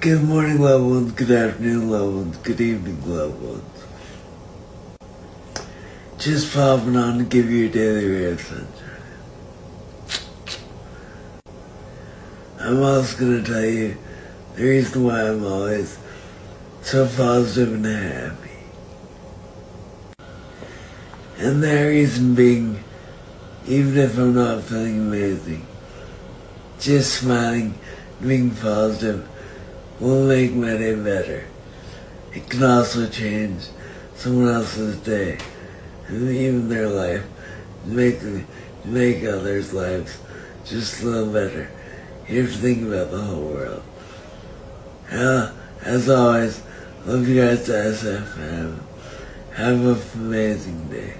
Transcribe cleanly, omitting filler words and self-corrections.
Good morning, loved ones. Good afternoon, loved ones. Good evening, loved ones. Just popping on to give you a daily ray of sunshine. I'm also going to tell you the reason why I'm always so positive and happy. And that reason being, even if I'm not feeling amazing, just smiling, being positive, will make my day better. It can also change someone else's day, and even their life, make others' lives just a little better. You have to think about the whole world. As always, love you guys to SFM. Have an amazing day.